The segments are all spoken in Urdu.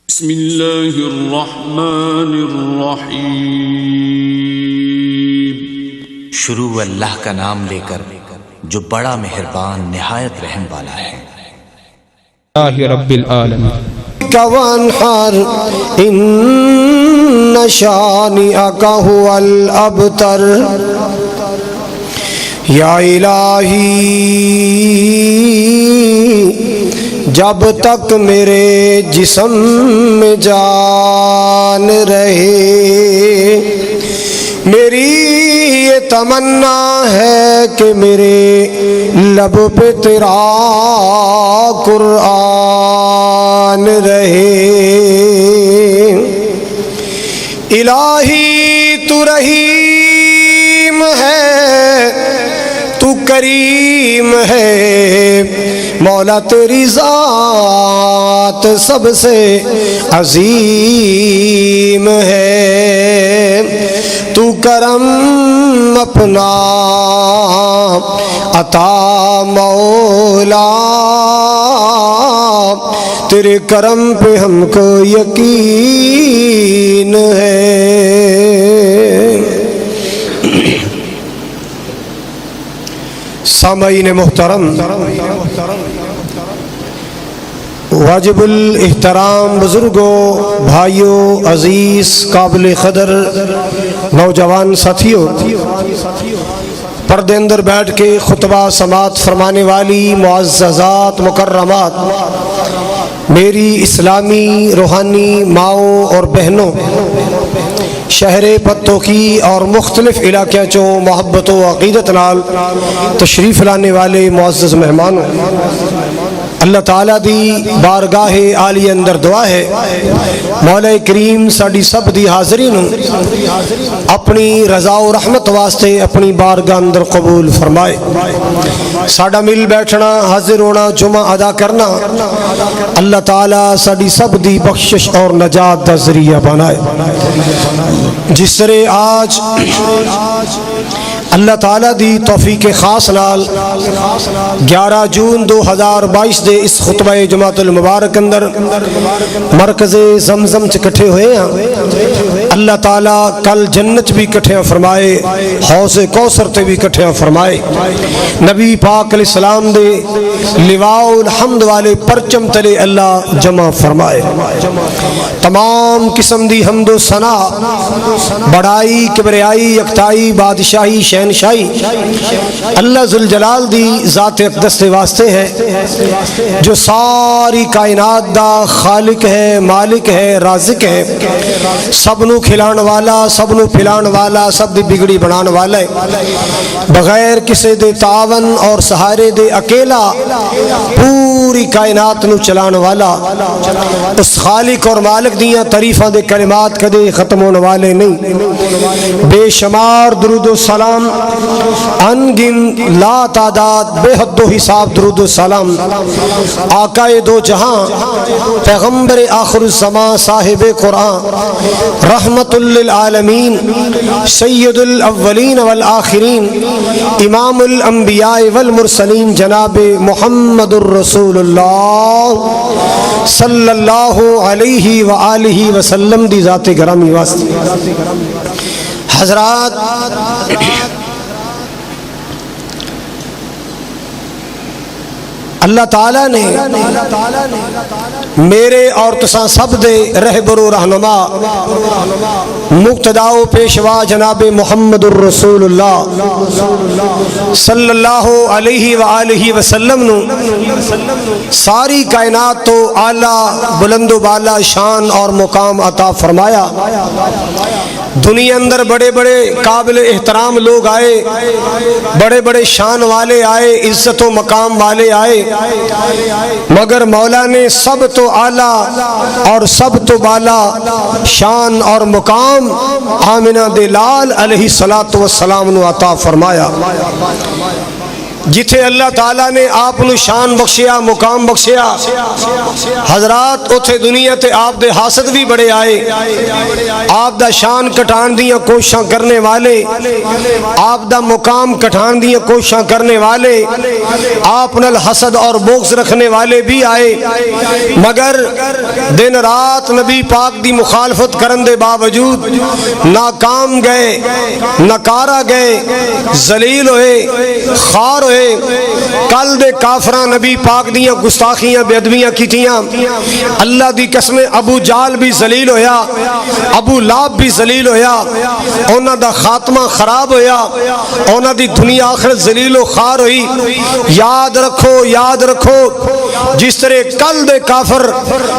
بسم اللہ الرحمن الرحیم۔ شروع اللہ کا نام لے کر جو بڑا مہربان نہایت رحم والا ہے۔ اللہ رب العالمین۔ وانحر ان شانئک هو الابتر۔ یا الہی جب تک میرے جسم میں جان رہے، میری یہ تمنا ہے کہ میرے لب پہ تیرا قرآن رہے۔ الہی تو رحیم ہے، تو کریم ہے، مولا تیری ذات سب سے عظیم ہے۔ تو کرم اپنا عطا مولا، تیرے کرم پہ ہم کو یقین ہے۔ سامعین محترم، واجب الاحترام بزرگوں، بھائیوں، عزیز، قابل قدر نوجوان ساتھیوں، پردے اندر بیٹھ کے خطبہ سماعت فرمانے والی معززات مکرمات، میری اسلامی روحانی ماؤں اور بہنوں، شہر پتوں کی اور مختلف علاقے چوں محبت و عقیدت نال تشریف لانے والے معزز مہمانوں، اللہ تعالیٰ دی بارگاہ عالی اندر دعا ہے مولا کریم ساڈی سب دی حاضری نوں اپنی رضا و رحمت واسطے اپنی بارگاہ اندر قبول فرمائے۔ ساڈا مل بیٹھنا، حاضر ہونا، جمعہ ادا کرنا اللہ تعالیٰ ساڈی سب دی بخشش اور نجات دا ذریعہ بنائے۔ جس طرح آج اللہ تعالیٰ دی توفیق خاص نال 11 جون 2022 دے اس خطبہ جمعۃ المبارک اندر مرکز زمزم چ کٹھے ہوئے ہیں، اللہ تعالیٰ کل جنت بھی کٹھے فرمائے، حوض کوثر تے بھی کٹھے فرمائے، نبی پاک علیہ السلام دے لواء الحمد والے پرچم تلے اللہ جمع فرمائے۔ تمام قسم دی حمد و ثنا، بڑائی، کبریائی، یکتائی، بادشاہی، شہنشاہی اللہ ذوالجلال دی ذات اقدس دے واسطے ہے جو ساری کائنات دا خالق ہے، مالک ہے، رازق ہے، سب نو کھلان والا، سب نو پھلان والا، سب دی بگڑی بنان والا ہے، بغیر کسی دے تعاون اور سہارے دے اکیلا پوری کائنات نو چلان والا اس خالق اور مالک دیاں تعریفاں دے کلمات کدے ختم ہونے والے نہیں۔ بے شمار درود و سلام، انگن لا تعداد بے حد و حساب درود و سلام آقا دو جہاں، پیغمبر آخر الزمان، صاحب قرآن، رحمت للعالمین، سید الاولین والآخرین، امام الانبیاء والمرسلین، جناب محمد الرسول اللہ صلی اللہ علیہ وآلہ وسلم دی ذات گرامی واسطے۔ حضرات، اللہ تعالیٰ نے میرے اور تساں سب دے رہبر و رہنما مقتدا و پیشوا جناب محمد الرسول اللہ صلی اللہ علیہ وآلہ وسلم نو ساری کائنات تو اعلیٰ بلند و بالا شان اور مقام عطا فرمایا۔ دنیا اندر بڑے بڑے قابل احترام لوگ آئے، بڑے بڑے شان والے آئے، عزت و مقام والے آئے، مگر مولا نے سب تو اعلیٰ اور سب تو بالا شان اور مقام آمنہ دے لال علیہ الصلوۃ والسلام نو عطا فرمایا۔ جتھے اللہ تعالیٰ نے آپ نو شان بخشیا مقام بخشیا حضرات اتھے دنیا تے آپ دے حاسد بھی بڑے آئے آپ دا شان کٹان دیاں کوششاں کرنے والے آپ دا مقام کٹان دیاں کوششاں کرنے والے آپ نال حسد اور بغض رکھنے والے بھی آئے مگر دن رات نبی پاک دی مخالفت کرن دے باوجود ناکام گئے نکارا گئے ذلیل ہوئے خار ہوئے کل دے کافراں نبی پاک دیاں گستاخیاں بے ادبیاں کیتیاں اللہ دی قسم ابو جال بھی ذلیل ہویا ابو لاب بھی ذلیل ہویا انہاں دا خاتمہ خراب ہویا انہاں دی دنیا آخرت ذلیل و خار ہوئی یاد رکھو جس طرح کل دے کافر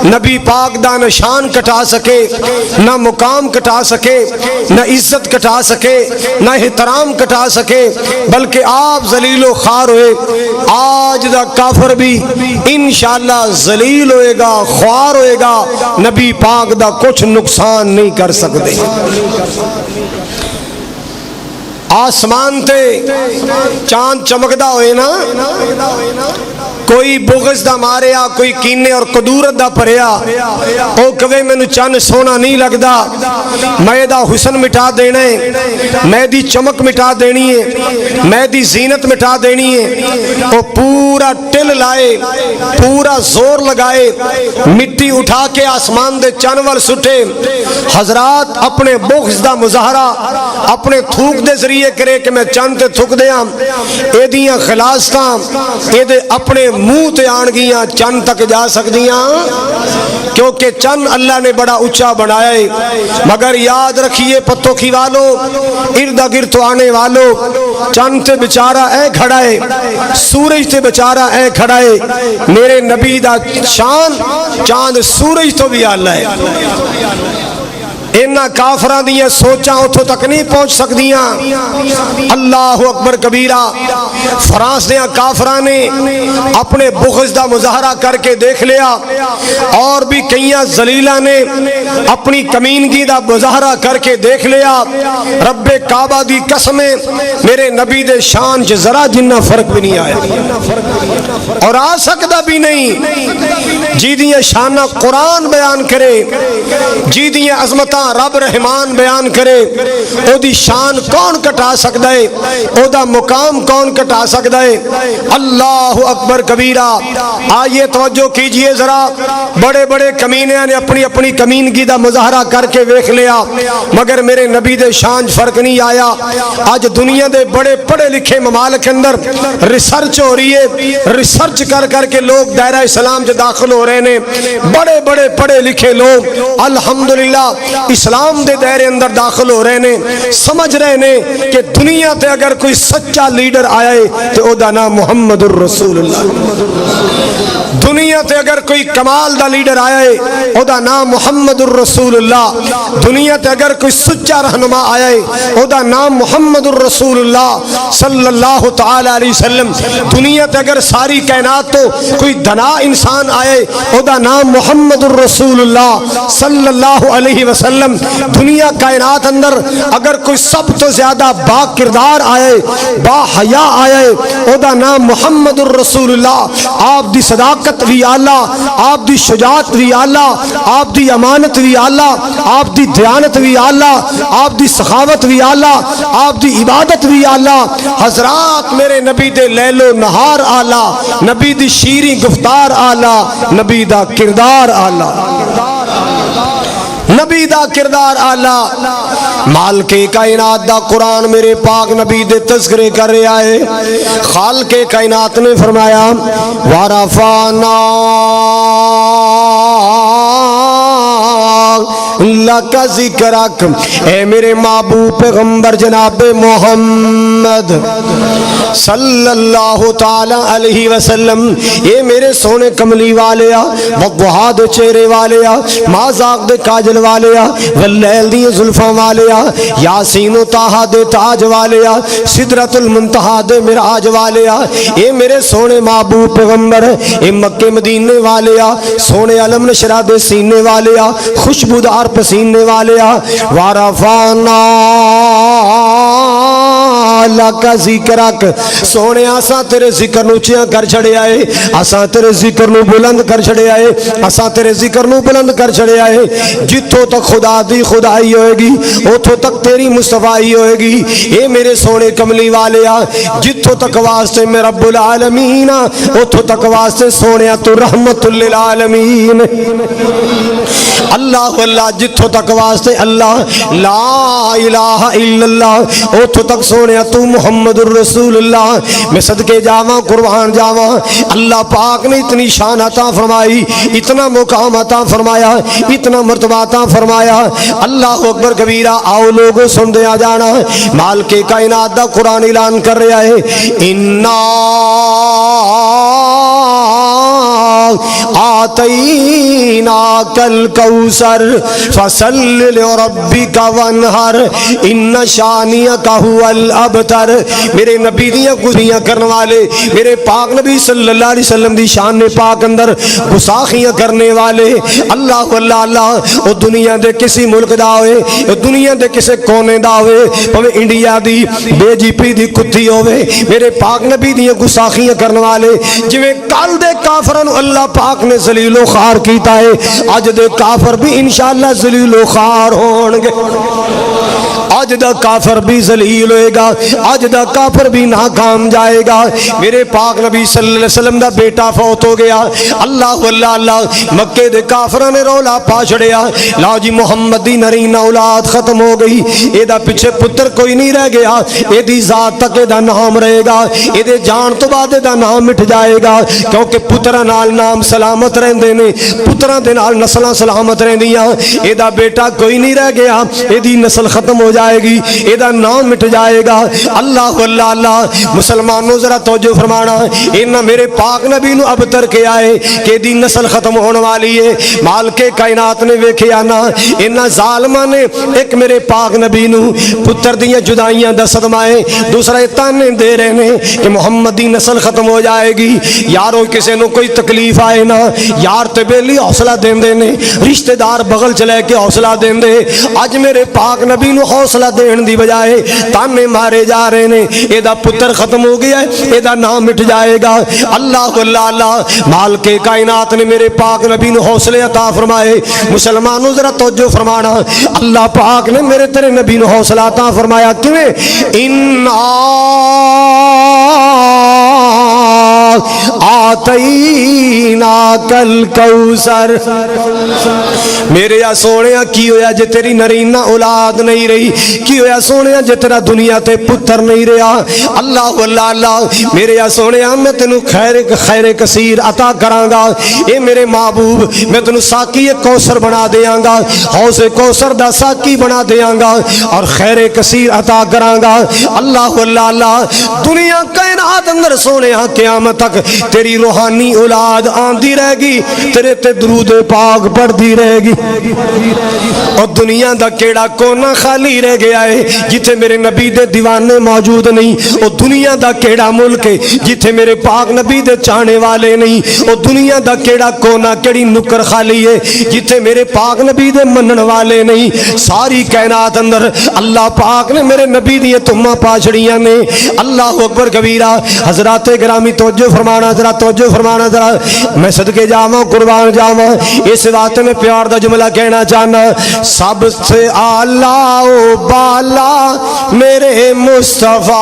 نبی پاک دا نشان کٹا سکے نہ مقام کٹا سکے نہ عزت کٹا سکے نہ احترام کٹا سکے بلکہ آپ ذلیل و خار ہوئے آج دا کافر بھی انشاءاللہ ذلیل ہوئے گا خوار ہوئے گا نبی پاک دا کچھ نقصان نہیں کر سکتے آسمان تے چاند چمکدا ہوئے نا کوئی بغض دا ماریا کوئی کینے اور قدورت دا پریا او کہے میں نو چند سونا نہیں لگدا میں دا حسن مٹا دینا ہے میں دی چمک مٹا دینی ہے میں دی زینت مٹا دینی ہے او پورا ٹل لائے پورا زور لگائے مٹی اٹھا کے آسمان دے چانور سٹے حضرات اپنے بغض دا مظاہرہ اپنے تھوک دے ذریعے کرے کہ میں چند تے تھک دیاں اے دیاں خلاصتاں اے دے اپنے منہ تے آن گیاں چند تک جا سکدیاں کیونکہ چند اللہ نے بڑا اچھا بنایا ہے مگر یاد رکھیے پتوں کی والو ارد گرد تو آنے والو چند تے بچارہ اے کھڑا ہے سورج تے بچارہ اے کھڑا ہے میرے نبی دا شان چاند سورج تو بھی آلہ ہے انہ کافران دیاں سوچاں اتھو تک نہیں پہنچ سکدیاں اللہ اکبر کبیرہ فرانس دیاں کافران نے اپنے بغض دا مظاہرہ کر کے دیکھ لیا اور بھی کئیاں ذلیلہ نے اپنی کمینگی دا مظاہرہ کر کے دیکھ لیا رب کعبہ دی قسمیں میرے نبی دے شان چ ذرا جنہ فرق بھی نہیں آیا اور آ سکتا بھی نہیں جی دیاں شانہ قرآن بیان کرے جی دیاں عظمتاں رب رحمان بیان کرے او دی شان کون کٹا سکتا ہے او دا مقام کون کٹا سکتا ہے اللہ اکبر کبیرہ آئیے توجہ کیجئے ذرا بڑے بڑے کمینے نے اپنی اپنی کمینگی دا مظاہرہ کر کے ویکھ لیا مگر میرے نبی دے شان فرق نہیں آیا آج دنیا دے بڑے پڑھے لکھے ممالک اندر ریسرچ ہو رہی ہے ریسرچ کر کے لوگ دائرہ اسلام سے داخل ہو رہے ہیں بڑے بڑے پڑھے لکھے لوگ الحمدللہ اسلام دے دائرے اندر داخل ہو رہے ہیں سمجھ رہے ہیں کہ دنیا تے اگر کوئی سچا لیڈر آیا ہے تو او دا نام محمد الرسول اللہ دنیا تے اگر کوئی کمال دا لیڈر آیا ہے او دا نام محمد الرسول اللہ دنیا تے اگر کوئی سچا رہنما آیا ہے او دا نام محمد الرسول اللہ صلی اللہ تعالی علیہ وسلم دنیا تے اگر ساری کائنات تو کوئی دنا انسان آئے او دا نام محمد الرسول اللہ صلی اللہ علیہ وسلم دنیا کائنات اندر اگر کوئی سب تو زیادہ با کردار آئے با حیا آئے او دا نام محمد الرسول اللہ آپ دی صداقت بھی آلہ آپ دی شجاعت بھی آلہ آپ دی امانت بھی آلہ آپ دی دیانت بھی آلہ آپ دی سخاوت بھی آلہ آپ دی عبادت بھی آلہ حضرات میرے نبی دے لیل و نہار آلہ نبی دی شیریں گفتار آلہ نبی دا کردار آلہ نبی دا کردار آلہ مالک کائنات دا قرآن میرے پاک نبی دے تذکرے کر رہا ہے خالق کائنات نے فرمایا وَرَفَعْنَا لَكَ ذِكْرَكَ اے میرے محبوب پیغمبر جناب محمد صلی اللہ تعالی علیہ وسلم اے میرے سونے کملی والیا وضحا دے چہرے والیا مازاق دے کاجل والیا واللیل دی زلفاں والیا یاسین و طٰہٰ دے تاج والیا سدرۃ المنتہا دے معراج والیا اے میرے سونے محبوب پیغمبر اے مکہ مدینے والیا سونے علم نشرہ دے سینے والیا خوشبودار پسینے والیا وَرَفَعْنَا لک ذکرک سونے اساں تیرے ذکر نو اونچا کر چھڑیا ہے اساں تیرے ذکر نو بلند کر چھڑیا ہے اساں تیرے ذکر نو بلند کر چھڑیا ہے جتھوں تک خدا دی خدائی ہوئے گی اتھوں تک تیری مصطفائی ہوئے گی اے میرے سونے کملی والیا جتھوں تک واسطے میں رب العالمین اتھوں تک واسطے سونے تو رحمت للعالمین اللہ اللہ جتھوں تک واسطے اللہ لا الہ الا اللہ اتھوں تک سونے تو محمد الرسول اللہ میں صدقے جاواں قربان جاواں اللہ پاک نے اتنی شان عطا فرمائی اتنا مقام عطا فرمایا اتنا مرتبہ عطا فرمایا اللہ اکبر کبیرہ آؤ لوگوں سن دیا جانا مالک کائنات دا قرآن اعلان کر رہا ہے انا آتیناک الکوثر فصل لربک وانحر ان شانئک هو الابتر میرے نبی دیاں گزیاں کرنے والے میرے پاک نبی صلی اللہ علیہ وسلم دی شان پاک اندر گستاخیاں کرنے والے اللہ اللہ اللہ او دنیا دے کسی ملک دا ہوئے او دنیا دے کسی کونے دا ہوئے پویں انڈیا دی بے جی پی دی کتی ہوئے میرے پاک نبی دیاں گستاخیاں کرنے والے جویں کل دے کافرن اللہ پاک نے ذلیل و خوار کیتا ہے اج دے کافر بھی انشاءاللہ ذلیل و خوار ہون گے آج دا کافر بھی ذلیل ہوئے گا آج دا کافر بھی ناکام جائے گا میرے پاک نبی صلی اللہ علیہ وسلم دا بیٹا فوت ہو گیا اللہ اللہ اللہ مکے دے کافروں نے رولا پا چھڑیا لا جی محمد دی نرین اولاد ختم ہو گئی اے دا پیچھے پتر کوئی نہیں رہ گیا اے دی ذات تک اے دا نام رہے گا اے دے جان تو بعد اے دا نام مٹ جائے گا کیونکہ پترہ نال نام سلامت رہندے نے پترہ دے نال نسلہ سلامت رہندیاں اے دا بیٹا کوئی نہیں رہ گیا اے دی نسل ختم ہو جائے گی ایدہ نام مٹ جائے گا اللہ اللہ اللہ مسلمانوں ذرا توجہ فرمانا انہا میرے پاک نبی نو اب تر کے آئے کہ دی نسل ختم ہونے والی ہے مالک کائنات نے ویکھے آنا انہا ظالمہ نے ایک میرے پاک نبی نو پتر دیاں جدائیاں دا صدمائے دوسرا اتانے دے رہے ہیں کہ محمد دی نسل ختم ہو جائے گی یارو کسے نو کوئی تکلیف آئے نا یار تے بیلی حوصلہ دین دے نے رشتہ دار بغل چلے کے حوصلہ دین دے آج میرے پاک نبی نو حوصلہ دین دی بجائے تانے مارے جا رہے نے اے دا پتر ختم ہو گیا ہے اے دا نام مٹ جائے گا اللہ اللہ اللہ مالک کائنات نے میرے پاک نبی نو حوصلے عطا فرمائے مسلمانوں ذرا توجہ فرمانا اللہ پاک نے میرے تیرے نبی نو حوصلہ عطا فرمایا کیویں آتیناک الکوثر میرے یا سونیا کی ہویا جے تیری نرینہ اولاد نہیں رہی کی ہویا سونیا جے تیرا دنیا تے پتر نہیں رہا اللہ اللہ اللہ میرے یا سونیا میں تینو خیر کثیر عطا کرانگا اے میرے محبوب میں تینو ساکی کوثر بنا دیاں گا حوض کوثر دا ساکی بنا دیاں گا اور خیر کثیر عطا کرانگا اللہ اللہ اللہ دنیا کائنات اندر سونیا قیامت تک تیری روحانی اولاد آندی رہ گی تیرے تے درود پاک پڑھ دی رہ گی اور دنیا دا کیڑا کونا خالی رہ گیا ہے جتھے میرے نبی دے دیوانے موجود نہیں اور دنیا دا کیڑا ملک ہے جتھے میرے پاک نبی دے چاہنے والے نہیں اور دنیا دا کیڑا کونا کیڑی نکر خالی ہے جتھے میرے پاک نبی دے منن والے نہیں ساری کائنات اندر اللہ پاک نے میرے نبی دیے تمہ پاچڑیاں نے اللہ اکبر کبیرہ حضرات گرامی توجہ فرمانا ذرا توجہ فرمانا ذرا میں صدقے جاواں قربان جاواں اس واسطے میں پیار دا جملہ کہنا چاہنا سب سے اعلیٰ و بالا میرے مصطفیٰ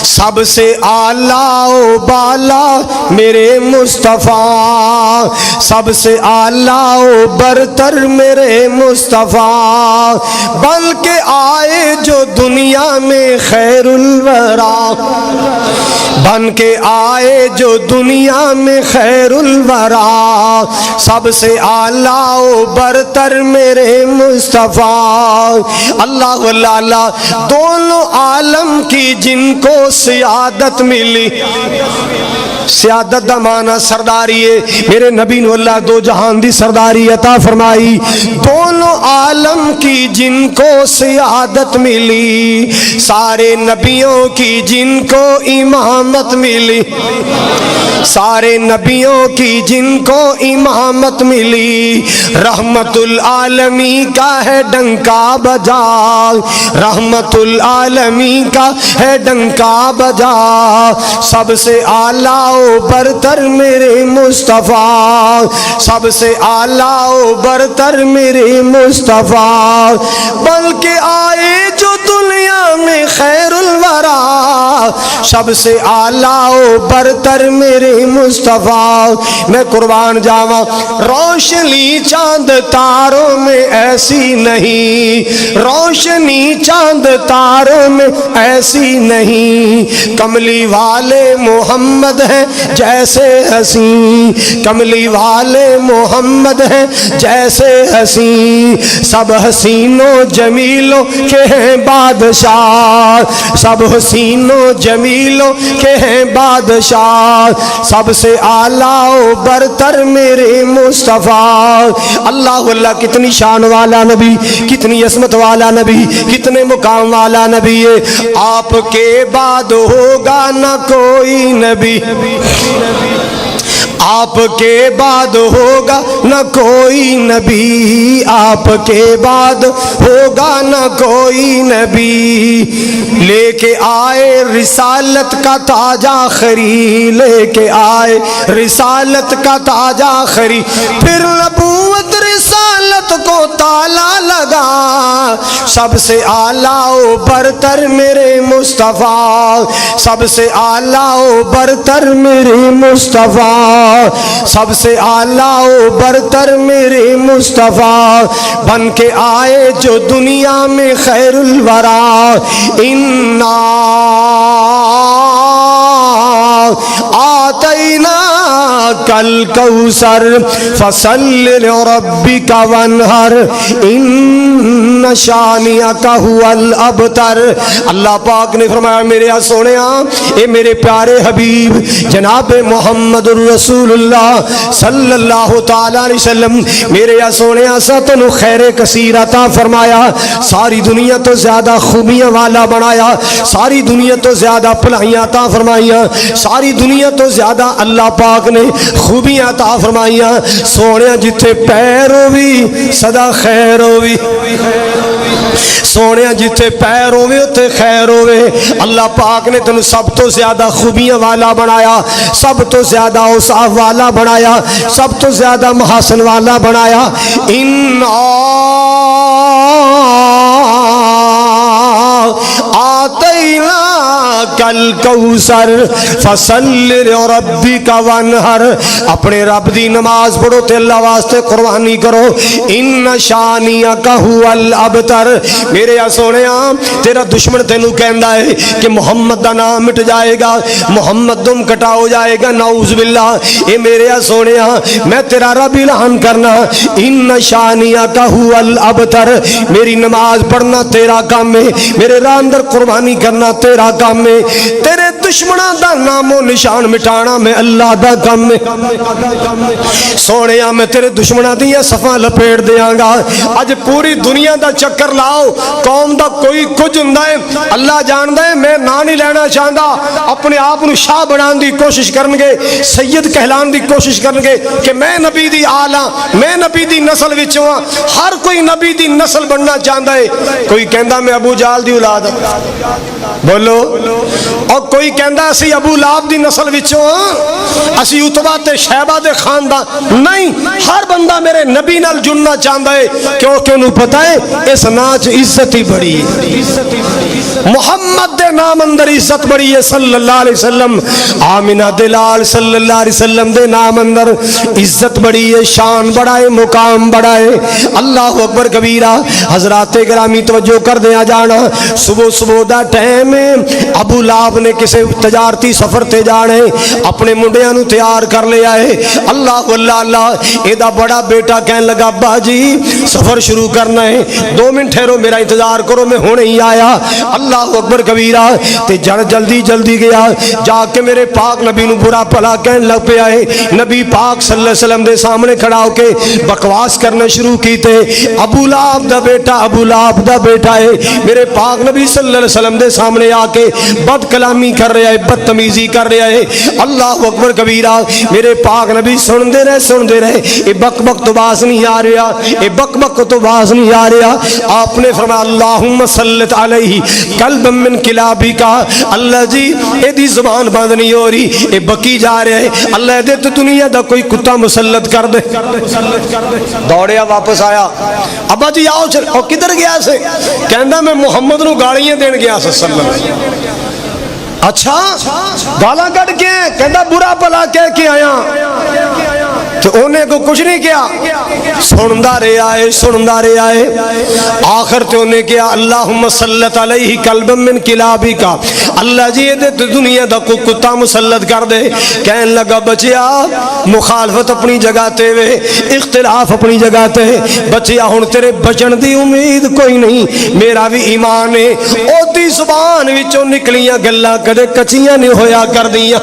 سب سے اعلیٰ و بالا میرے مصطفیٰ سب سے اعلیٰ و برتر میرے مصطفیٰ بلکہ آئے جو دنیا میں خیر الورا بن کے آئے جو دنیا میں خیر الورا سب سے اعلیٰ و برتر میرے مصطفیٰ اللہ اللہ اللہ دونوں عالم کی جن کو سیادت ملی سیادت دا معنی سرداری ہے. میرے نبی نو اللہ دو جہان دی سرداری عطا فرمائی. دونوں عالم کی جن کو سیادت ملی, سارے نبیوں کی جن کو امامت ملی, سارے نبیوں کی جن کو امامت ملی. رحمت العالمی کا ہے ڈنکا بجا, رحمت العالمی کا ہے ڈنکا بجا. سب سے اعلیٰ و برتر میرے مصطفیٰ, سب سے اعلیٰ و برتر میرے مصطفیٰ. بلکہ آئے جو دنیا میں خیر الورا, سب سے اعلیٰ و برتر میرے مصطفیٰ. میں قربان جاواں روشنی چاند تاروں میں ایسی نہیں, روشنی چاند تاروں میں ایسی نہیں. کملی والے محمد ہیں جیسے حسین, کملی والے محمد ہیں جیسے حسین. سب حسینوں جمیلوں کے ہیں بادشاہ, سب حسینوں جمیلوں کے ہیں بادشاہ. سب سے اعلیٰ و برتر میرے مصطفیٰ. اللہ اللہ کتنی شان والا نبی, کتنی عظمت والا نبی, کتنے مقام والا نبی ہے. آپ کے بعد ہوگا نہ کوئی نبی, آپ کے بعد ہوگا نہ کوئی نبی, آپ کے بعد ہوگا نہ کوئی نبی. لے کے آئے رسالت کا تاج آخری, لے کے آئے رسالت کا تاج آخری. پھر نبوت رسالت کو تالا لگا. سب سے اعلیٰ و برتر میرے مصطفیٰ, سب سے اعلیٰ و برتر میرے مصطفیٰ, سب سے اعلیٰ و برتر میرے مصطفیٰ. بن کے آئے جو دنیا میں خیر الورا. انا آتینا کل کوثر فصل لربک وانہر ان شانئک هو الابتر. اللہ پاک نے فرمایا میرے سونیا, اے میرے پیارے حبیب جناب محمد الرسول اللہ صلی اللہ تعالی علیہ وسلم, میرے سونیا سا تنو خیر کثیر عطا فرمایا, ساری دنیا تو زیادہ خوبیاں والا بنایا, ساری دنیا تو زیادہ بھلائیاں عطا فرمائیاں, ساری دنیا تو زیادہ اللہ پاک نے خوبیاں عطا فرمائیاں. سونیا جتھے پیر ہووی صدا خیر ہووی, سونیا جتھے پیر ہووے اتھے خیر ہووے. اللہ پاک نے تینوں سب تو زیادہ خوبیاں والا بنایا, سب تو زیادہ اوصاف والا بنایا, سب تو زیادہ محاسن والا بنایا. آتینا کل کوثر فصل لربک وانہر. اپنے رب دی نماز پڑھو تے اللہ واسطے قربانی کرو. ان شانئک هو الابتر. میرے سونیا تیرا دشمن تینوں کہندا ہے کہ محمد دا نام مٹ جائے گا, محمد تم کٹا ہو جائے گا, نعوذ باللہ. اے میرے سونیا میں تیرا رب اعلان کرنا, ان شانئک هو الابتر. میری نماز پڑھنا تیرا کام ہے, میرے راہ اندر قربانی کرنا تیرا کام ہے, تیرے دشمنوں دا نام و نشان مٹانا میں اللہ دا کام ہے. سونیا میں تیرے دشمنوں دیا صفاں لپیٹ دیاں گا. اج پوری دنیا دا چکر لاؤ, قوم دا کوئی کچھ ہوندا ہے اللہ جاندا ہے, میں نا نہیں لینا چاہتا, اپنے آپ نو شاہ بنان دی کوشش کرن گے, سید کہلان دی کوشش کرن گے کہ میں نبی دی آل ہاں, میں نبی دی نسل وچوں ہاں. ہر کوئی نبی دی نسل بننا چاہتا ہے. کوئی کہندا میں ابو جہل دی اولاد بولو, اور کوئی کہندا اسی ابو لہب دی نسل وچوں ہاں, اسی عتبہ تے شیبہ دے خاندان. نہیں, ہر بندہ میرے نبی نال جڑنا چاہتا ہے, کیونکہ انہوں پتہ ہے اس ناچ عزت ہی بڑی ہے, محمد دے نام اندر عزت بڑی ہے صلی اللہ علیہ وسلم. آمینہ دلال صلی اللہ علیہ وسلم دے نام اندر عزت بڑی ہے, شان بڑا ہے, مقام بڑا ہے. اللہ اکبر کبیرہ. حضرات گرامی توجہ کر دیا جانا, صبح صبح دا ٹائم ہے, ابو لہب نے کسے تجارتی سفر تے جانے, اپنے منڈیاں نو تیار کر لیا ہے. اللہ اللہ اللہ, اے دا بڑا بڑا بیٹا کہنے لگا ابا جی سفر شروع کرنا ہے 2 منٹ ٹھہرو میرا انتظار کرو میں ہونے ہی آیا اللہ اکبر کبیرہ تے جلدی گیا جا کے میرے پاک نبی نو برا بھلا کہنے لگ پیا ہے نبی پاک صلی اللہ علیہ وسلم دے سامنے کھڑا ہو کے بکواس کرنا شروع کیتے ابو لہب دا بیٹا ہے میرے پاک نبی صلی اللہ علیہ وسلم دے سامنے آ کے بد کلامی کر رہا ہے بدتمیزی کر رہا ہے اللہ اکبر کبیرہ میرے پاک نبی سن دے رہے یہ بک بک تو باز نہیں آ رہا یہ بک بک تو باز نہیں آ رہا آپ نے فرمایا اللہم سلط علیہ قلبا من کلابی کا اللہ جی یہ دی زبان بند نہیں ہو رہی یہ بکی جا رہے ہیں اللہ دے تو دنیا دا کوئی کتا مسلط کر دے دوڑیا واپس آیا ابا جی آؤ چل اور کدھر گیا سے کہندہ میں محمد نو گاڑیاں دین گیا سے صلی اللہ علیہ وسلم اچھا گالاں کٹ کے کہندہ برا بھلا کہہ کے آیا تو انہیں کو کچھ نہیں کیا سندا رہے آئے آخر تو انہیں کیا اللہم سلط علیہ قلبا من کلابی کا اللہ جی دے دنیا دا کو کتا مسلط کر دے کہنے لگا بچیا مخالفت اپنی جگہ تے وے اختلاف اپنی جگہ تے بچیا ہن تیرے بچن دی امید کوئی نہیں میرا بھی ایمان ہے او دی زبان وچوں نکلیاں گلاں کدے کچیاں نہیں ہویا کر دیاں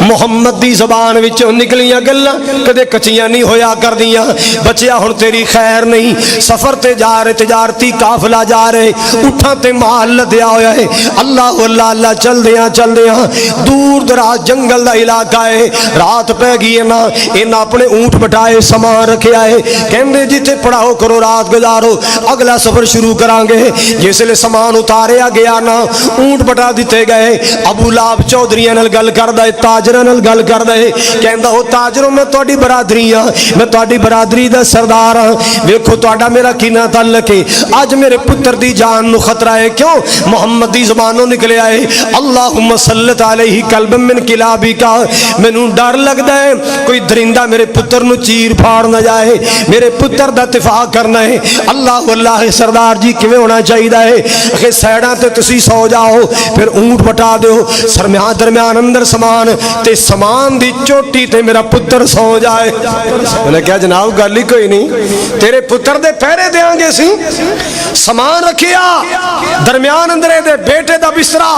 محمد دی زبان وچوں نکلیاں گلاں کدے کچیاں نہیں ہویا کر دیاں بچیا ہن تیری خیر نہیں سفر تے جا رہے تجارتی قافلہ جا رہے اٹھاں تے مال لدیا ہویا ہے اللہ چل دیاں دور دراز جنگل دا علاقہ ہے رات پہ گئی ہے نا انہاں اپنے اونٹ بٹائے سامان رکھے آئے کہندے جتھے پڑھاؤ کرو رات گزارو اگلا سفر شروع کران گے جس لے سامان اتاریا گیا نا اونٹ بٹا دیتے گئے ابو لہب چودھریاں نال گل کردا ہے تاجراں نال گل کردا ہے کہندا او تاجروں میں تہاڈی برادری ہاں میں تہاڈی برادری دا سردار ہاں ویکھو تہاڈا میرا کینا تعلق ہے اج میرے پتر دی جان نو خطرہ ہے کیوں محمد دی زبانوں نکلے آئے اللہم سلط علیہ قلبا من کلابی کا مینوں ڈر لگدا ہے کوئی درندہ میرے پتر نو چیر پھاڑ نہ جائے میرے پتر دا دفاع کرنا ہے اللہ سردار جی کیویں ہونا چاہیے ہے کہ سیڈاں تے تسی سو جاؤ پھر اونٹ بٹا دیو درمیان اندر سامان تے سامان دی چوٹی تے میرا پتر سو جائے میں نے کہا جناب گل ہی کوئی نہیں تیرے پتر دے پہرے دیاں گے سی سامان رکھیا درمیان اندرے دے بیٹے دا بسترا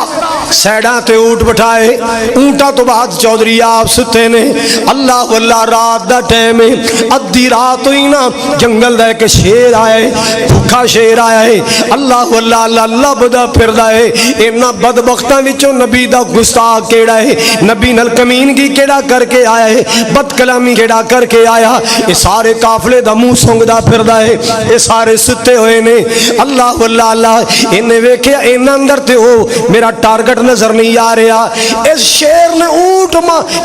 سیڈاں تے اونٹ بٹھائے اونٹا تو بعد چودھری آپ ستے نے اللہ رات دا ٹائم ہے ادھی رات ہوئی نا جنگل دا ایک شیر آئے بھوکا شیر آیا ہے اللہ لبدا پھردا ہے انہاں بدبختاں وچوں نبی دا گستاخ کیڑا ہے نبی نال کمینگی کیڑا کر کے آیا ہے بد کلامی کیڑا کر کے آیا یہ سارے قافلے دا منہ سونگدا پھردا ہے یہ سارے ستے ہوئے نے اللہ انہیں ویکھیا انہاں اندر تے ہو میرا ٹارگٹ نظر نہیں آ رہا اس شیر نے اونٹ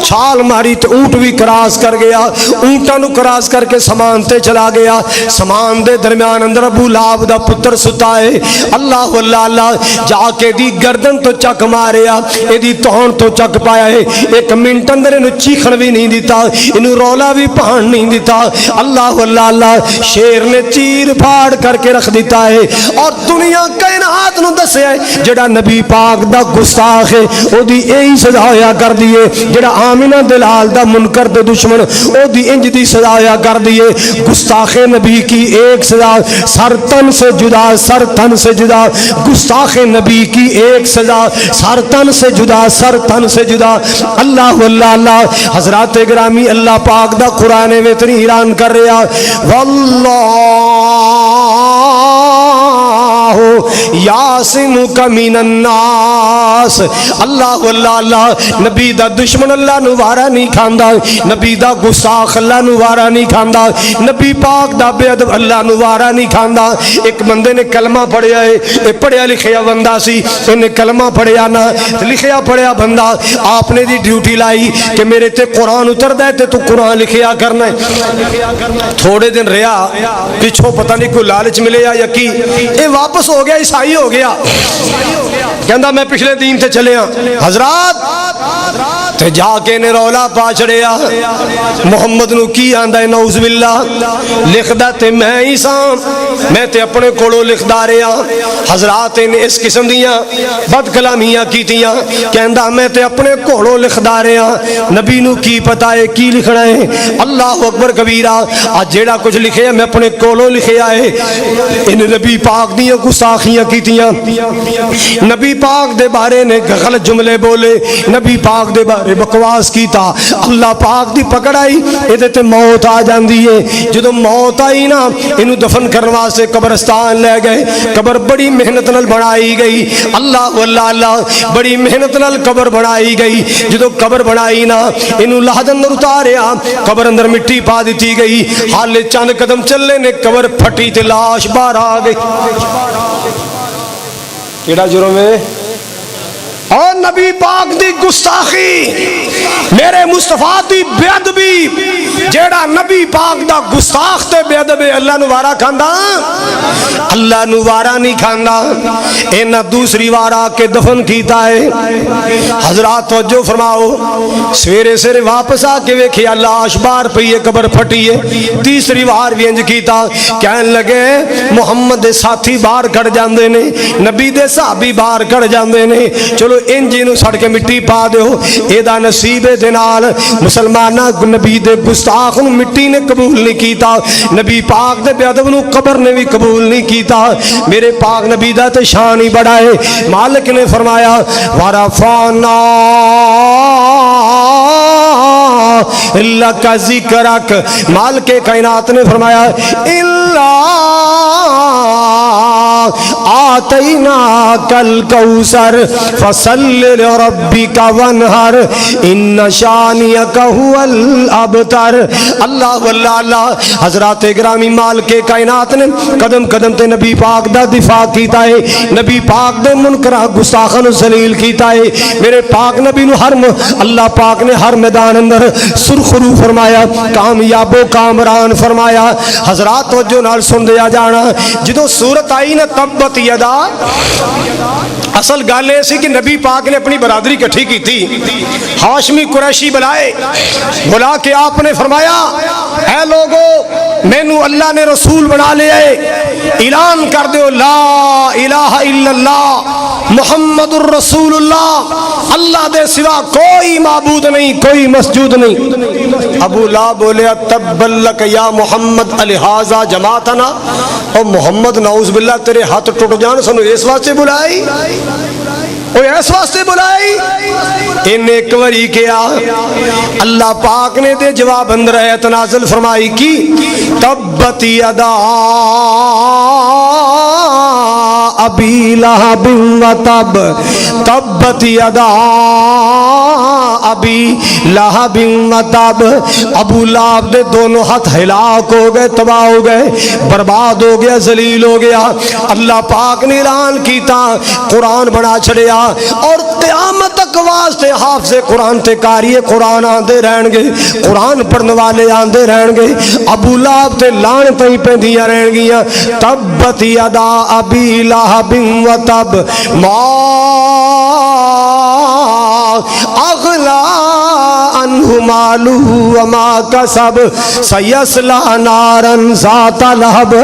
چھال ماری تے اونٹ بھی کراس کر گیا اونٹاں نو کراس کر کے سامان تے چلا گیا سامان دے درمیان اندر ابو لہب دا پتر ستا ہے اللہ جا کے دی گردن تو چک ماریا اے دی تہن تو چک پایا ہے ایک منٹ اندر انہوں چیخن بھی نہیں دیتا انہوں رولا بھی پہن نہیں دیتا اللہ شیر نے چیر پھاڑ کر کے رکھ دیتا ہے اور دنیا کائنات نو دسیا ہے جڑا نبی پاک دا گستاخ ہے او دی یہی سزا ہویا کر دیے جڑا آمنہ دلال دا منکر دے دشمن او دی انج دی سزا ہویا کر دیے گستاخ نبی کی ایک سزا سر تن سے جدا گستاخ نبی کی ایک سزا سر تن سے جدا اللہ حضرات گرامی اللہ پاک دا قرآن میں اتنی ایران کر رہا واللہ یاسمک من الناس اللہ نبی دا دشمن اللہ نو وارا نہیں کھاندا نبی دا گستاخ اللہ نو وارا نہیں کھاندا نبی پاک دا بے ادب اللہ نو وارا نہیں کھاندا ایک بندے نے کلمہ پڑھیا ہے اے پڑھیا لکھیا بندہ سی انہیں کلمہ پڑھیا نہ لکھیا پڑھیا بندہ آپ نے دی ڈیوٹی لائی کہ میرے تے قرآن اتر دے تے تو قرآن لکھیا کرنا ہے تھوڑے دن رہا پچھو پتہ نہیں کوئی لالچ ملے یا کی اے واپس ہو گیا عیسائی عیسائی ہو گیا کہندا میں پچھلے دین تے چلیا حضرات تے جا کے نے رولا پا چڑیا محمد نو کی آندا ہے نعوذ باللہ لکھدا تے میں ہی ساں میں تے اپنے کولوں لکھدا رہیا حضرات نے اس قسم دیاں بد کلامیاں کیتیاں کہندا میں تے اپنے کولوں لکھدا رہیا نبی نو کی پتہ ہے کی لکھنا ہے اللہ اکبر کبیرہ اج جیڑا کچھ لکھیا میں اپنے کولوں لکھیا ہے ان نبی پاک دیاں گستاخیاں کیتیاں نبی پاک دے بارے نے غلط جملے بولے نبی پاک دے بارے بکواس کیتا اللہ پاک دی پکڑ آئی ایدے تے موت آ جاندی ہے جدو موت آئی نا انہوں دفن کرنے واسطے قبرستان لے گئے قبر بڑی محنت نال بنائی گئی اللہ اللہ اللہ بڑی محنت نال قبر بنائی گئی جدو قبر بنائی نا انہوں لحد اندر اتاریا قبر اندر مٹی پا دیتی گئی حال چند قدم چلے نے قبر پھٹی تے لاش باہر آ گئی کیڑا جرم ہے اور نبی پاک دی گستاخی میرے مصطفیٰ دی بے ادبی جیڑا نبی پاک دا گستاخ تے بے ادب اللہ نو وارا کھاندا اللہ نو وارا نہیں کھاندا اینا دوسری وارا کے دفن کیتا ہے حضرات توجہ فرماؤ سویرے سویرے واپس آ کے ویکھیا لاش باہر پئی ہے قبر پھٹی ہے تیسری وار بھی انج کیتا کہن لگے محمد دے ساتھی باہر کھڑ جاندے نے نبی دے صحابی باہر کھڑ جاندے نے چلو انجی نو سڑ کے مٹی پا دیو اے دا نصیب دے نال مسلمانہ نبی دے گستاخ نو مٹی نے قبول نہیں کیتا نبی پاک دے بے ادب نو قبر نے بھی قبول نہیں کیتا میرے پاک نبی دا تے شان ہی بڑا ہے مالک نے فرمایا ورفعنا لک ذکرک مالک کائنات نے فرمایا الا آتیناک الکوثر فصل لربک وانحر ان شانئک هو الابتر اللہ واللہ اللہ حضرات گرامی مالک کائنات نے قدم قدم تے نبی پاک دا دفاع کیتا ہے نبی پاک دے منکرہ گستاخن ذلیل کیتا ہے میرے پاک نبی نو ہر اللہ پاک نے ہر میدان اندر سرخرو فرمایا کامیاب و کامران فرمایا حضرات توجہ نال سن دیا جانا جدو صورت آئی نا تبت یدا اصل گل یہ سی کہ نبی پاک نے اپنی برادری کٹھی کی تھی ہاشمی قریشی بلائے بلا کے آپ نے فرمایا اے لوگو مینو اللہ نے رسول بنا لے اعلان کر دیو لا الہ الا اللہ محمد الرسول اللہ اللہ دے سوا کوئی معبود نہیں کوئی مسجود نہیں ابو لا بولے تبا لک یا محمد الہذا جماعتنا او محمد نعوذ باللہ تیرے ہاتھ ٹوٹ جان سنو اس واسطے بلائی اس واسطے بلائی ان ایک وری کیا اللہ پاک نے دے جواب اندر آیت نازل فرمائی کی تبت یدا ابی لہب و تب تبت یدا ابی لہب و تب ابو لہب دے دونوں ہاتھ ہلاک ہو گئے تباہ ہو گئے برباد ہو گیا ذلیل ہو گیا اللہ پاک نے اعلان کیتا قرآن بنا چھڑیا اور قیامت تک واسطے حافظ قرآن تے قاری قرآن آندے رہن گے قرآن پڑھنے والے آندے رہن گے ابو لہب تے لعنتاں ہی پیندیاں رہن گیاں تبت یدا ابی لہب و تب ما اغلا عنہ مالہ وما کسب سیصلی نارا ذات لہب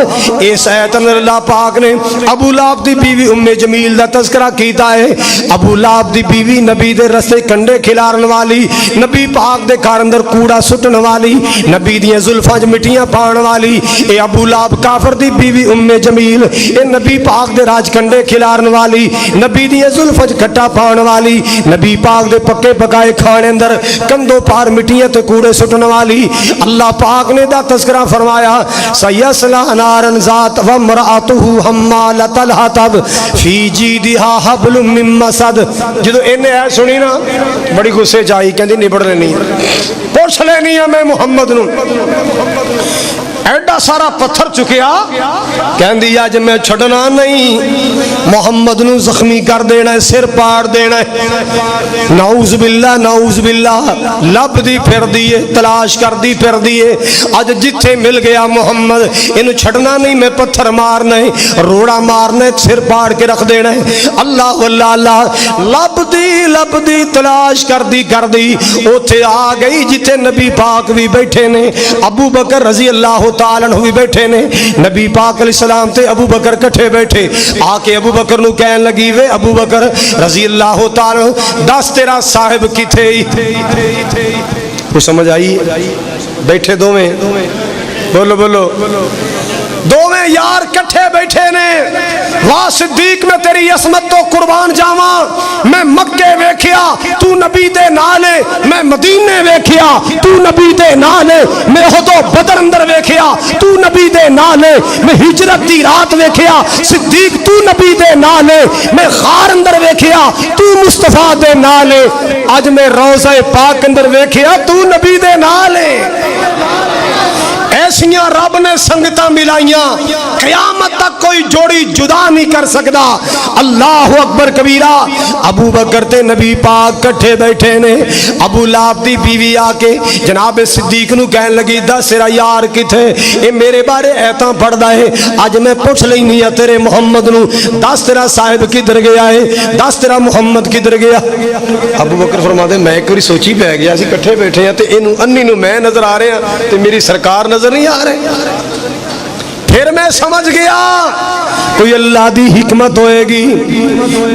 اس آیت اندر اللہ پاک نے ابو لہب دی بیوی ام جمیل دا تذکرہ کیتا ہے ابو لہب دی بیوی نبی دے رستے کنڈے کھلارن والی نبی پاک دے گھر اندر کوڑا سٹن والی نبی دی زلفاں وچ مٹیاں پان والی اے ابو لہب کافر دی بیوی ام جمیل اے نبی پاک دے راج کنڈے کھلارن والی نبی دی زلفاں وچ کھٹا پان والی نبی پاک دے پکے پکائے کھانے اندر کندھوں پار مٹیاں تے کوڑے سٹن والی اللہ پاک نے دا تذکرہ فرمایا سیصلی نارا ذات وامرأتہ حمالۃ الحطب فی جیدہا حبل من مسد جدو انہیں ہے سنی نا بڑی غصے جائی کہندی نبڑ لینی پوچھ لینی ہے میں محمد نو ایڈا سارا پتھر چکیا کہندی اج میں چھڈنا نہیں محمد نو زخمی کر دینا ہے سر پاڑ دینا ہے نعوذ باللہ نعوذ باللہ لب دی پھر دیے تلاش کر دی پھر دیے اج جتھے مل گیا محمد انو چھڈنا نہیں میں پتھر مارنا ہے روڑا مارنا ہے سر پاڑ کے رکھ دینا ہے اللہ اللہ اللہ لب دی تلاش کر دی اوتھے آ گئی جتھے نبی پاک بھی بیٹھے نے ابو بکر رضی اللہ تعالیٰ عنہ بھی بیٹھے نے نبی پاک علیہ السلام تے ابو بکر کٹھے بیٹھے آ کے ابو بکر نو کہن لگی وے ابو بکر رضی اللہ تعالیٰ دس تیرا صاحب کتھے کو سمجھ آئی بیٹھے دوویں بولو بولو دوویں یار کٹھے بیٹھے نے واہ صدیق میں تیری عصمت تو قربان جاواں میں مکے ویکھیا تو نبی دے نالے میں مدینے ویکھیا تو نبی دے نالے میں احد و بدر اندر ویکھیا تو نبی دے نالے میں ہجرت دی رات ویکھیا صدیق تو نبی دے نالے میں غار اندر ویکھیا تو مصطفیٰ دے نالے اج میں روضہ پاک اندر ویکھیا تو نبی دے نالے ایسیاں رب نے سنگتاں ملائیاں قیامت تک کوئی جوڑی جدا نہیں کر سکتا اللہ اکبر کبیرہ ابو بکر تے نبی پاک کٹھے بیٹھے نے ابو لہب دی بیوی آ کے جناب صدیق نو کہن لگی دس تیرا یار کتھے اے میرے بارے ایتاں پڑھدا ہے اج میں پوچھ لینی ہے تیرے محمد نو دس تیرا صاحب کدھر گیا ہے دس تیرا محمد کدھر گیا ابو بکر فرماتے میں ایک باری سوچی پہ گیا سی کٹھے بیٹھے ہیں تے اینو انی نو میں نظر آ رہے ہیں تے میری سرکار نظر نہیں آ رہے پھر میں سمجھ گیا کوئی اللہ دی حکمت ہوئے گی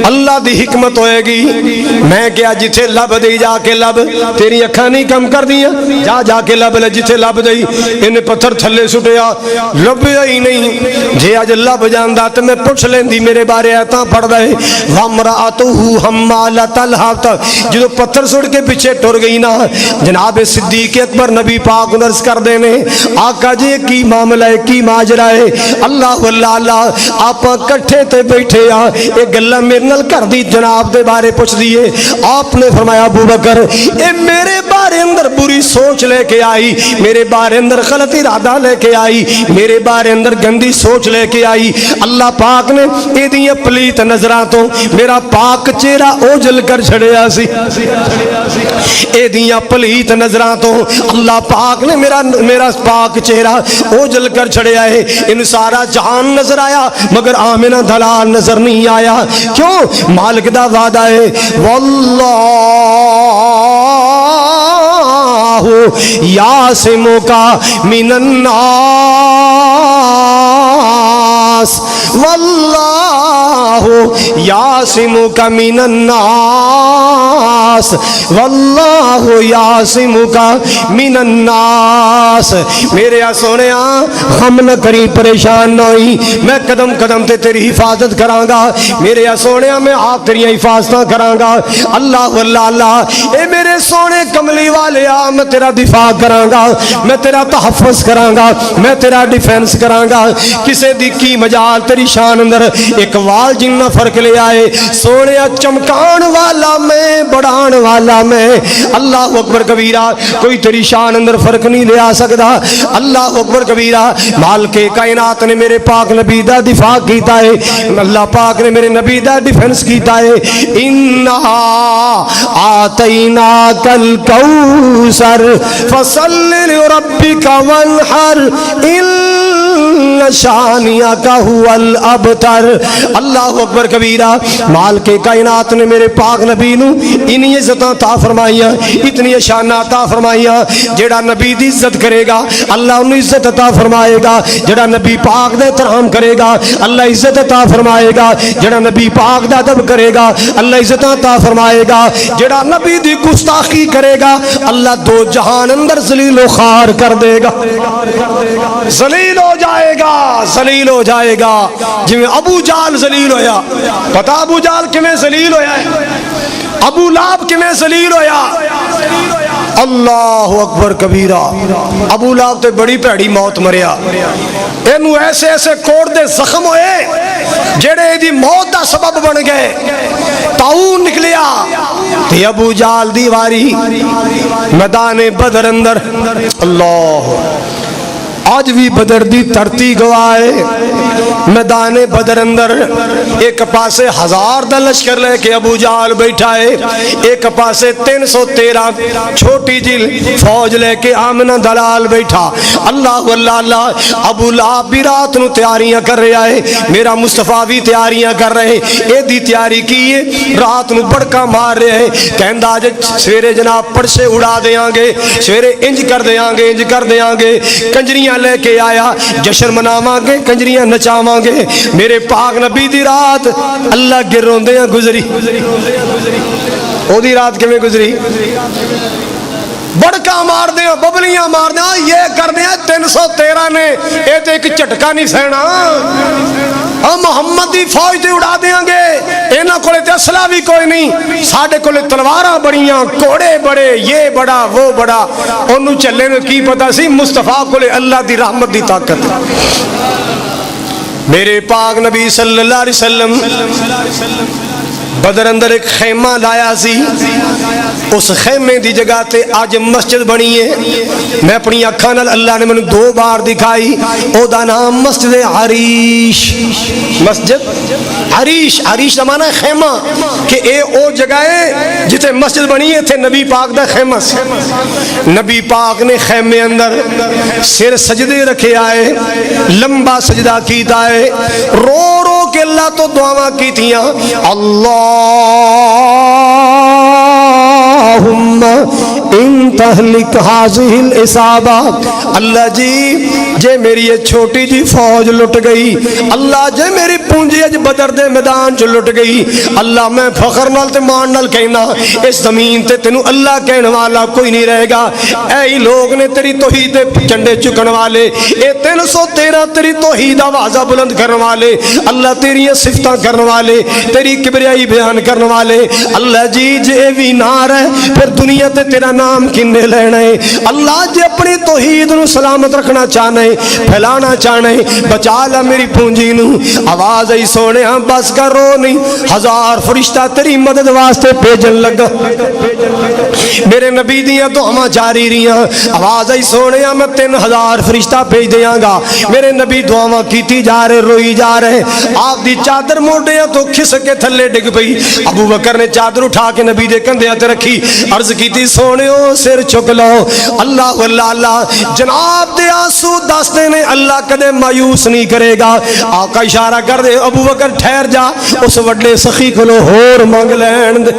اللہ دی حکمت ہوئے گی میں کیا جتھے لب دی جا کے لب تیری اکھاں نہیں کم کر دیا جا کے لب لے جتھے لب دی انہیں پتھر تھلے سٹیا لب ہی نہیں جے اج لب جاندا تے میں پوچھ لیندی میرے بارے ایتاں پڑھ دے وامرأتہ حمالۃ الحطب جدو پتھر سٹ کے پیچھے ٹر گئی نا جناب صدیق اکبر نبی پاک عرض کر دینے آقا جی کی معاملہ ہے کی ماجرا ہے اللہ واللہ اللہ آپ کٹھے تے بیٹھے آ ایک گلہ میرے نال کر دی جناب دے بارے پوچھ دیئے آپ نے فرمایا ابو بکر اے میرے بارے اندر بری سوچ لے کے آئی میرے بارے اندر غلط ارادہ لے کے آئی میرے بارے اندر گندی سوچ لے کے آئی اللہ پاک نے اے دیاں پلیت نظراں تو میرا پاک چہرہ اوجل کر چھڑیا سی اے دیاں پلیت نظراں تو اللہ پاک نے میرا پاک چہرہ اوجل کر چھڑیا ہے ان سارا جہان نظر آیا مگر آمنہ دلال نظر نہیں آیا کیوں مالک دا وعدہ ہے واللہ یعصمک من الناس واللہ یعصمک من الناس واللہ یعصمک من الناس میرے سونے ہم نہ کری پریشان نہ ہوئی میں قدم قدم تے تیری حفاظت کراں گا میرے سونے میں آپ تیری حفاظتاں کراں گا اللہ واللہ اللہ اے میرے سونے کملی والے میں تیرا دفاع کراں گا میں تیرا تحفظ کراں گا میں تیرا ڈیفینس کراں گا کسے دی کی مجال تیری شان اندر ایک وال جنہ فرق لے آئے سونے چمکان والا میں بڑھان والا میں اللہ اکبر کبیرہ کوئی تیری شان اندر فرق نہیں لے آ سکتا اللہ اکبر کبیرہ مالک کائنات نے میرے پاک نبی دا دفاع کیتا ہے اللہ پاک نے میرے نبی دا ڈیفنس کیتا ہے اِنَّا آتَيْنَاكَ الْكَوْثَرَ فَصَلِّ لِرَبِّكَ وَانْحَرْ إِنَّ شَانِئَكَ هُوَ الْأَبْتَرُ اللہ اکبر کبیرہ مالک کائنات نے میرے پاک نبی نو انہی عزتاں عطا فرمائیاں اتنی شاناں عطا فرمائیاں جیڑا نبی دی عزت کرے گا اللہ انہوں عزت عطا فرمائے گا جڑا نبی پاک دے احترام کرے گا اللہ عزت عطا فرمائے گا جڑا نبی پاک دا ادب کرے گا اللہ عزت عطا فرمائے گا جڑا نبی دی گستاخی کرے گا اللہ دو جہان اندر ذلیل و خوار کر دے گا ذلیل ہو جائے گا ذلیل ہو جائے گا جویں ابو جال ذلیل ہویا پتہ ابو جال کیویں ذلیل ہویا ہے ابو لہب کیویں ذلیل ہویا اللہ اکبر کبیرہ ابو لہب تے بڑی پیڑی موت مریا اینو ایسے ایسے کوڑ دے زخم ہوئے جڑے دی موت دا سبب بن گئے طاعون نکلیا تے ابو جال دیواری میدان بدر اندر اللہ اج بھی بدر دی دھرتی گواہ میدان بدر اندر ایک پاسے 1000 دا لشکر لے کے ابو جہل بیٹھا ہے، ایک پاسے 313 چھوٹی جی فوج لے کے آمنہ دلال بیٹھا۔ اللہ اللہ اللہ، ابو لہب بھی رات نو تیاریاں کر رہا ہے، میرا مصطفیٰ بھی تیاریاں کر رہے ہیں، اے دی تیاری کی ہے، رات نو بڑکا مار رہے ہیں، کہندا آج سویرے جناب پرشے اڑا دیاں گے، سویرے انج کر دیاں گے، انج کر دیاں گے، کنجریاں لے کے آیا، جشن مناواں گے، کنجریاں نچاواں گے۔ میرے پاک نبی دی رات اللہ کے روندیاں گزری، او دی رات کیویں گزری؟ بڑکا مار دیا، ببلیاں مار دیا، یہ کر دیا 313 نے، اے تے ایک جھٹکا نہیں سہنا، ہم محمد دی فوج تے اڑا دیاں گے، انہاں کولے تے اسلحہ بھی کوئی نہیں، ساڈے کولے تلواراں بڑیاں، کوڑے بڑے، یہ بڑا وہ بڑا، اونوں چلے نوں کی پتہ سی مصطفیٰ کولے اللہ دی رحمت دی طاقت۔ میرے پاک نبی صلی اللہ علیہ وسلم بدر اندر ایک خیمہ لایا سی، اس خیمے دی جگہ تے آج مسجد بنی ہے، میں اپنی اکھاں نال اللہ نے مینوں 2 بار دکھائی، او دا نام مسجد عریش، مسجد عریش، عریش دا معنی ہے خیمہ، کہ اے او جگہ ہے جتے مسجد بنی ہے، تھے نبی پاک دا خیمہ سی۔ نبی پاک نے خیمے اندر سر سجدے رکھے آئے، لمبا سجدہ کیتا ہے، رو رو کے اللہ تو دعاواں کیتیاں، اللہم ان تہلک ہذہ العصابہ، اللہ جی جے میری یہ چھوٹی جی فوج لٹ گئی، اللہ جے میری پونجی اج بدر دے میدان چ لٹ گئی، اللہ میں فخر نال تے مان نال کہنا اس زمین تے تینوں اللہ کہنے والا کوئی نہیں رہے گا، اے لوگ نے تیری توحید دے جھنڈے چکن والے، اے 313 تیری توحید آوازہ بلند کرنے والے، اللہ تیری صفتاں کرنے والے، تیری کبریائی بیان کرنے والے، اللہ جی جے بھی نار ہے پھر دنیا تے تیرا نام کنے لینا ہے، اللہ جے اپنی توحید نو سلامت رکھنا چاہنا ہے، پھیلانا چاہنا ہے، بچا لا میری پونجی نو، آواز ای سونے ہاں بس کر رو نہیں، 1000 فرشتہ تیری مدد واسطے بھیجن لگا، میرے نبی دیاں دعاواں جاری رہیاں، آواز ای سونے ہاں میں 3000 فرشتہ بھیج دیاں گا، میرے نبی دعاواں کیتی جا رہے، روئی جا رہے، آپ دی چادر موڑے تو کھسک کے تھلے ڈگ پئی، ابو بکر نے چادر اٹھا کے نبی دے کندھیاں تے رکھی، عرض کیتی سونےو سر چک لو، اللہ اللہ اللہ، جناب دے آنسو دستے نے اللہ کدے مایوس نہیں کرے گا، آقا اشارہ کر دے ابو بکر ٹھہر جا، اس وڈے سخی کولو ہور مانگ لین دے،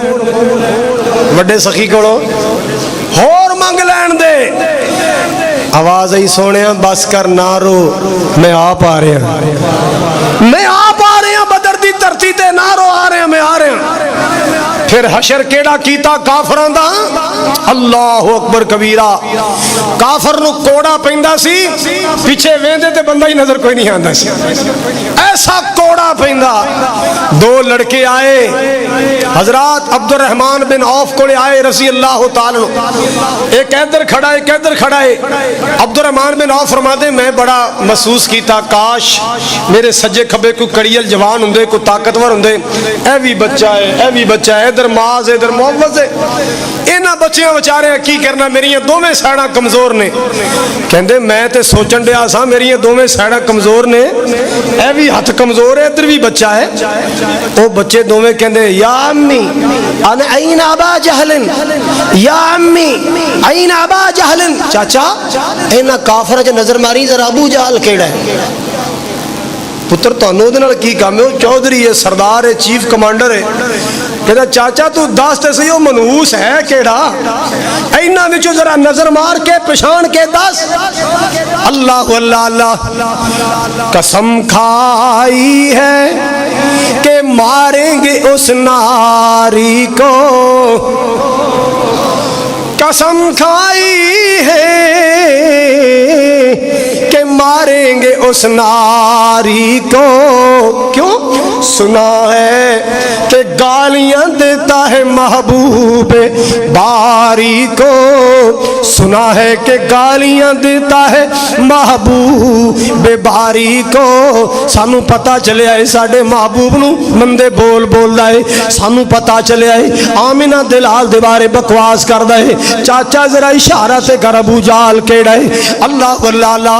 وڈے سخی کولو ہور مانگ لین دے، آواز ای سونےاں بس کر نہ رو، میں آپ آ رہے ہیں، میں آپ آ رہے ہیں، بدر دی دھرتی تے نہ رو، آ رہے ہیں، میں آ رہے ہیں۔ پھر حشر کیڑا کیتا کافران دا، اللہ اکبر کبیرہ، کافر نو کوڑا پیندا سی، پیچھے ویندے تے بندہ ہی نظر کوئی نہیں آندا سی، ایسا کوڑا پیندا، 2 لڑکے آئے، حضرات عبد الرحمن بن عوف کو لے آئے رضی اللہ تعالیٰ، ایک ادھر کھڑا ہے، ایک ادھر کھڑا ہے، عبد الرحمن بن عوف فرماتے میں بڑا محسوس کیتا کاش میرے سجے کھبے کوئی کڑیل جوان ہوندے، کوئی طاقتور ہوندے، اے بھی بچہ ہے، اے بھی بچہ ہے، ادھر معاذ ادھر محمد ہے، انہاں بچیاں بچارے کی کرنا، میری یہ دوویں سیڑاں کمزور نے، کہندے میں تے سوچن دیا سا میری یہ دوویں سیڑاں کمزور نے، اے بھی ہاتھ کمزور ہے، ادھر بھی بچہ ہے، وہ بچے دوویں کہندے یا امی انا این ابا جہل، یا امی این ابا جہل، چاچا اینا کافر چ نظر ماری ذرا ابو جہل کیڑا ہے، پتر تانوں دے نال کی کام ہے، وہ چودھری ہے، سردار ہے، چیف کمانڈر ہے، کہتا چاچا تو دس تے صحیح وہ منحوس ہے کیڑا، اینا وچوں ذرا نظر مار کے پہچان کے دس، اللہ اللہ اللہ، قسم کھائی ہے کہ ماریں گے اس ناری کو، قسم کھائی ہے کہ ماریں گے اس ناری کو، کیوں؟ سنا ہے کہ گالیاں دیتا ہے محبوب باری کو، سنا ہے کہ گالیاں دیتا ہے محبوب باری کو، سانو پتا چلے آئے ساڑے محبوب نو مندے بول بول دائے، سانو پتا چلے آئے آمینہ دلال دے بارے بکواس کر دائے، چاچا ذرا اشارہ تے کر ابو جال کیڑا ہے، اللہ واللہ اللہ،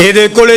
ਇਹਦੇ ਕੋਲੇ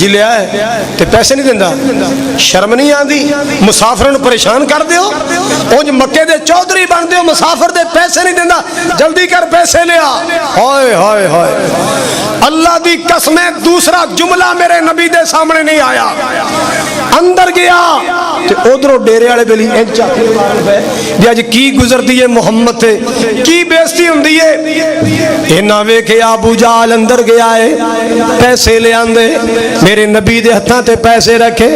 جی لیا ہے تے پیسے نہیں دیندا شرم نہیں آندی مسافروں پریشان کر دیو اونج مکے دے چودھری بن دیو مسافر دے پیسے نہیں دیندا جلدی کر پیسے لیا ہائے ہائے ہائے اللہ دی قسم دوسرا جملہ میرے نبی دے سامنے نہیں آیا اندر گیا تے ادھروں ڈیرے والے بیلی انج چاکے مارن پے بھی اج کی گزرتی ہے محمد تے کی بےزتی ہوندی ہے انہاں ویکھیا ابو جہل اندر گیا ہے پیسے لے آندے میرے نبی دے ہتھاں تے پیسے رکھے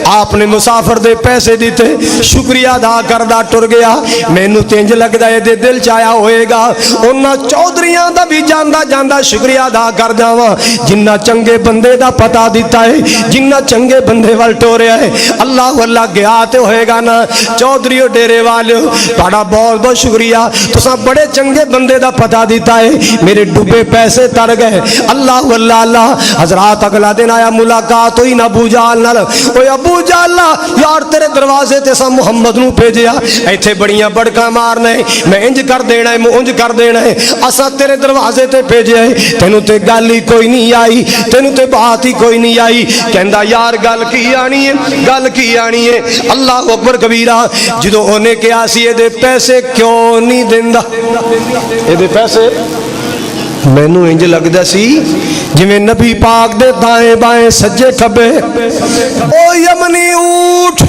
آپ نے مسافر دے پیسے دیتے شکریہ ادا کردا ٹر گیا مینوں تینج لگدا اے دے دل چایا ہوئے گا انہاں چودھریاں دا بھی جاندا جاندا شکریہ ادا کر جاواں جنہ چنگے بندے دا پتہ دیتا ہے جنہ چنگے بندے وال ٹوریا ہے اللہ اللہ گیا تے ہوئے گا نا چودھریو ڈیرے والو تہاڈا بہت بہت شکریہ تساں بڑے چنگے بندے دا پتہ دیتا ہے میرے ڈوبے پیسے تر گئے اللہ اللہ اللہ حضرات اگلا دن آیا ملاقات ہوئی نا ابو جہل نال اوے ابو جہل یار تیرے دروازے تے سا محمد نو بھیجیا ایتھے بڑیاں بڑکاں مارنا ہے میں انج کر دینا ہے میں انج کر دینا ہے اسا تیرے دروازے تے بھیجیا ہے تینوں تے گل ہی کوئی نہیں آئی تینوں تے بات ہی کوئی نہیں آئی کہندا یار گل کی آنی ہے گل کی آنی ہے اللہ اکبر کبیرہ جدوں اونے کہیا سی اے دے پیسے کیوں نہیں دیندا اے دے پیسے مینوں انج لگدا سی جویں نبی پاک دے دائیں بائیں سجے کھبے او یمنی اونٹ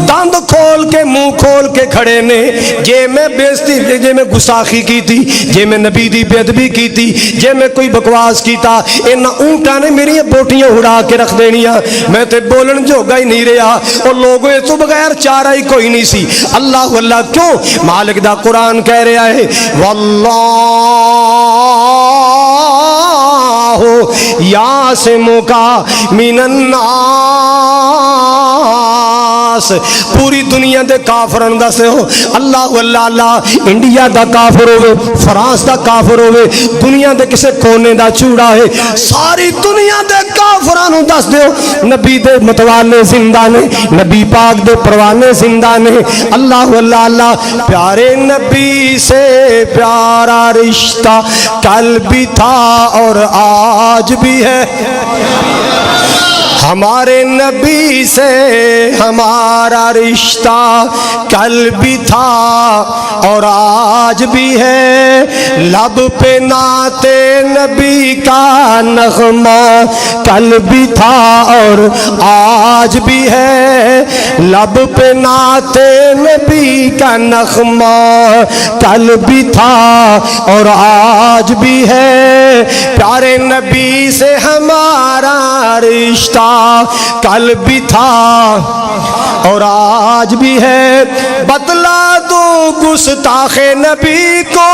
دند کھول کے منہ کھول کے کھڑے نے جے میں بےزتی جے میں گستاخی کی تھی جے میں نبی دی بے ادبی کی تھی جے میں کوئی بکواس کیتا انہاں اونٹاں نے میری بوٹیاں اڑا کے رکھ دینیاں میں تے بولن جوگا ہی نہیں رہا اور لوگوں تو بغیر چارہ ہی کوئی نہیں سی اللہ اللہ کیوں مالک دا قرآن کہہ رہا ہے واللہ یعصمک من الناس پوری دنیا دے کافران دا سے ہو اللہ اللہ اللہ انڈیا دا کافر ہوئے فرانس دا کافر ہوئے دنیا دے کسے کونے دا چوڑا ہے ساری دنیا دے کافرانوں دس دیو نبی دے متوالے زندہ نے نبی پاک دے پروانے زندہ نے اللہ اللہ اللہ پیارے نبی سے پیارا رشتہ کل بھی تھا اور آج بھی ہے ہمارے نبی سے ہمارا رشتہ کل بھی تھا اور آج بھی ہے لب پہ نعت نبی کا نغمہ کل بھی تھا اور آج بھی ہے لب پہ نعت نبی کا نغمہ کل بھی تھا اور آج بھی ہے پیارے نبی سے ہمارا رشتہ کل بھی تھا اور آج بھی ہے بتلا دو گستاخ نبی کو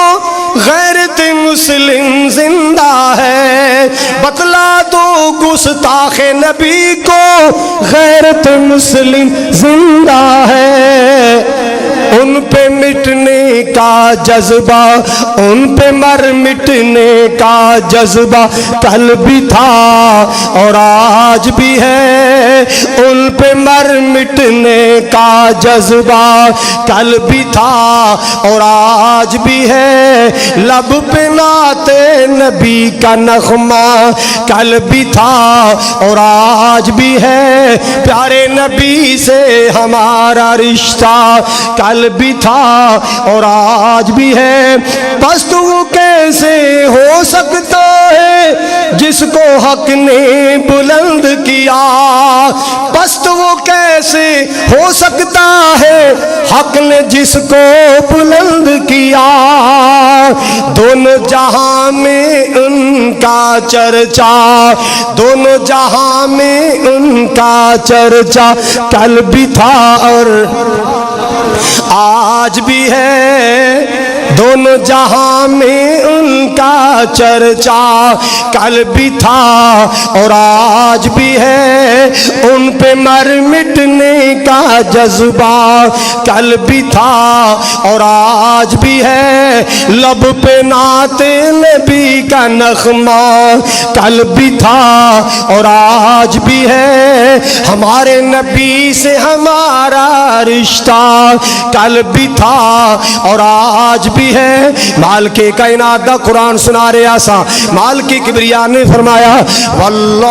غیرت مسلم زندہ ہے بتلا دو گستاخ نبی کو غیرت مسلم زندہ ہے ان پہ مٹنے کا جذبہ ان پہ مر مٹنے کا جذبہ کل بھی تھا اور آج بھی ہے ان پہ مر مٹنے کا جذبہ کل بھی تھا اور آج بھی ہے لب پہ نعت نبی کا نغمہ کل بھی تھا اور آج بھی ہے پیارے نبی سے ہمارا رشتہ کل بھی تھا اور آج بھی ہے بس تو وہ کیسے ہو سکتا ہے جس کو حق نے بلند کیا بس تو وہ کیسے ہو سکتا ہے حق نے جس کو بلند کیا دونوں جہاں میں ان کا چرچا دونوں جہاں میں ان کا چرچا کل بھی تھا اور آج بھی ہے دونوں جہاں میں ان کا چرچا کل بھی تھا اور آج بھی ہے ان پہ مر مٹنے کا جذبہ کل بھی تھا اور آج بھی ہے لب پہ نعت نبی کا نغمہ کل بھی تھا اور آج بھی ہے ہمارے نبی سے ہمارا رشتہ کل بھی تھا اور آج بھی ہے مالک کائنات دا قرآن سنا رہا سا مالک کبریا نے فرمایا واللہ